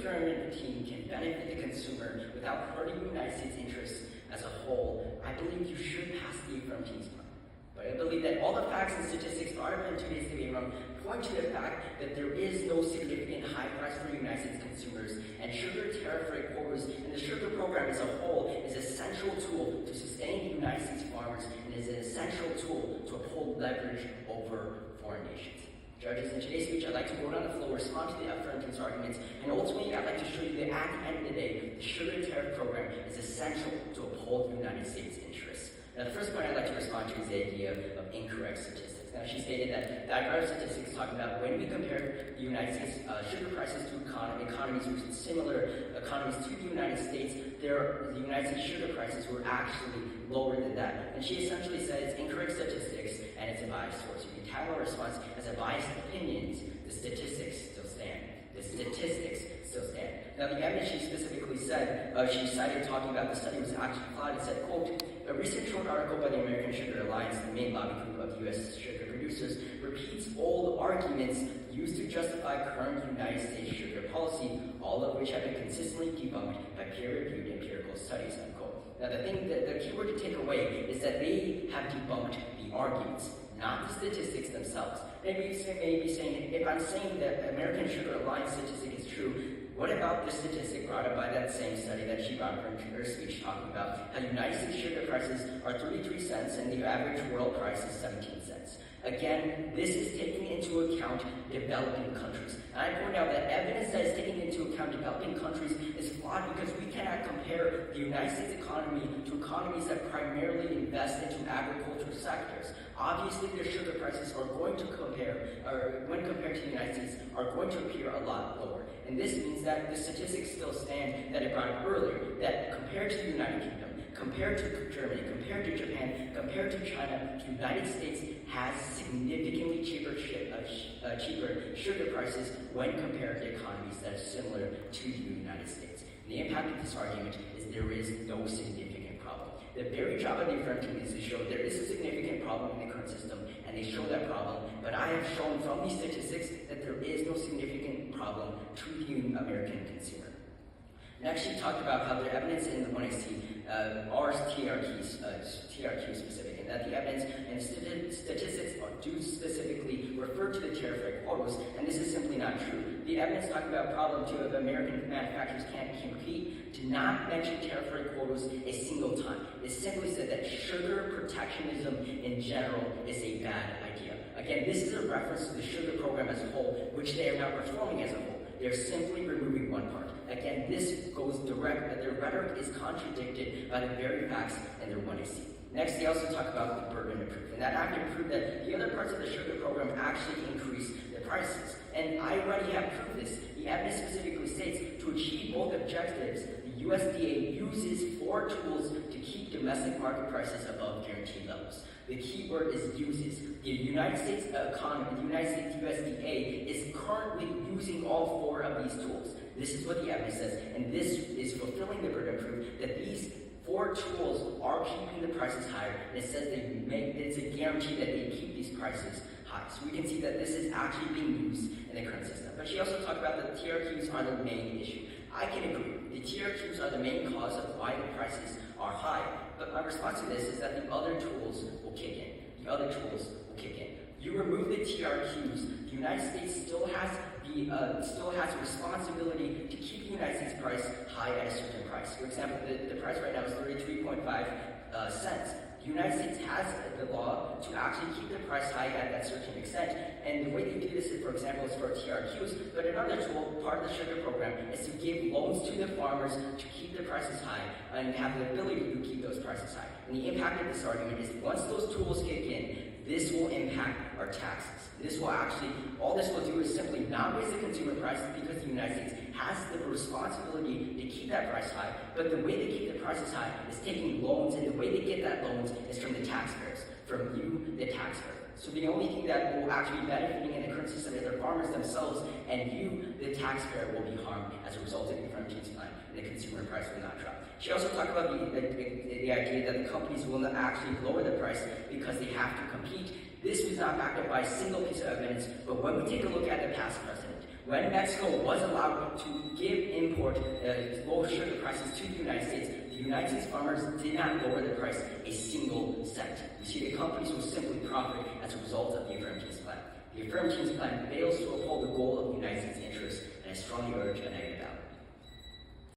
government team can benefit the consumer without hurting the United States interests as a whole, I believe you should pass the Affirm Team's plan. But I believe that all the facts and statistics brought up in today's debate room point to the fact that there is no significant high price for United States consumers, and sugar tariff rate quotas and the sugar program as a whole is an essential tool to sustain United States farmers and is an essential tool to uphold leverage over foreign nations. Judges, in today's speech, I'd like to vote on the floor, respond to the Affirm Team's arguments, and ultimately, I'd like to show you that at the end of the day, the sugar tariff program is essential to uphold the United States interests. Now, the first point I'd like to respond to is the idea of incorrect statistics. Now, she stated that the IRS statistics talk about when we compare the United States sugar prices to economies with similar economies to the United States, the United States sugar prices were actually lower than that. And she essentially said it's incorrect statistics and it's a biased source. You can title our response as a biased opinions. The statistics still stand. The statistics still stand. Now, the evidence she specifically said, she cited talking about the study was actually flawed and said, quote, a recent short article by the American Sugar Alliance, the main lobby group of U.S. sugar producers, repeats old arguments used to justify current United States sugar policy, all of which have been consistently debunked by peer-reviewed empirical studies, unquote. Now, the key word to take away is that they have debunked the arguments, not the statistics themselves. Maybe saying, if I'm saying that American Sugar Alliance statistic is true, what about the statistic brought up by that same study that she brought up in her speech, talking about how United States sugar prices are 33 cents and the average world price is 17 cents? Again, this is taking into account developing countries. And I point out that evidence that is taking into account developing countries is flawed because we cannot compare the United States economy to economies that primarily invest into agricultural sectors. Obviously, their sugar prices are going to when compared to the United States, are going to appear a lot lower. And this means that the statistics still stand that I brought up earlier, that compared to the United Kingdom, compared to Germany, compared to Japan, compared to China, the United States has significantly cheaper sugar prices when compared to economies that are similar to the United States. And the impact of this argument is there is no significant problem. The very job of the Affirm Team is to show there is a significant problem in the current system, and they show that problem, but I have shown from these statistics that there is no significant problem to the American consumer. Next, she talked about how the evidence in the 1XT are TRQ specific, and that the evidence and statistics do specifically refer to the tariff rate quotas, and this is simply not true. The evidence talking about problem two of American manufacturers can't compete did not mention tariff rate quotas a single time. It simply said that sugar protectionism in general is a bad idea. Again, this is a reference to the sugar program as a whole, which they are not performing as a whole. They're simply removing one part. Again, this goes direct, their rhetoric is contradicted by the very facts in their 1XT. Next, they also talk about the burden of proof, and that after proved that the other parts of the sugar program actually increase the prices. And I already have proved this. The evidence specifically states to achieve both objectives, the USDA uses 4 tools to keep domestic market prices above guaranteed levels. The key word is uses. The United States economy, the United States USDA is currently using all 4 of these tools. This is what the evidence says, and this is fulfilling the burden of proof that these 4 tools are keeping the prices higher. And it says it's a guarantee that they keep these prices high. So we can see that this is actually being used in the current system. But she also talked about that the TRQs are the main issue. I can agree. The TRQs are the main cause of why the prices are high. But my response to this is that the other tools will kick in. The other tools will kick in. You remove the TRQs, the United States still has a responsibility to keep the United States price high at a certain price. For example, the price right now is 33.5 cents. The United States has the law to actually keep the price high at that certain extent. And the way they do this, is, for example, is for TRQs. But another tool, part of the sugar program, is to give loans to the farmers to keep the prices high and have the ability to keep those prices high. And the impact of this argument is once those tools kick in, this will impact our taxes. This will actually, all this will do is simply not raise the consumer prices because the United States has the responsibility to keep that price high. But the way they keep the prices high is taking loans, and the way they get that loans is from the taxpayers, from you, the taxpayer. So the only thing that will actually be benefiting in the current system is the farmers themselves, and you, the taxpayer, will be harmed as a result of the Affirm Team's plan, and the consumer price will not drop. She also talked about the idea that the companies will not actually lower the price because they have to compete. This was not backed up by a single piece of evidence, but when we take a look at the past precedent, When Mexico was allowed to give lower sugar prices to the United States farmers did not lower the price a single cent. You see, the companies will simply profit as a result of the Affirm Teams Plan. The Affirm Teams Plan fails to uphold the goal of the United States interests, and I strongly urge a negative ballot.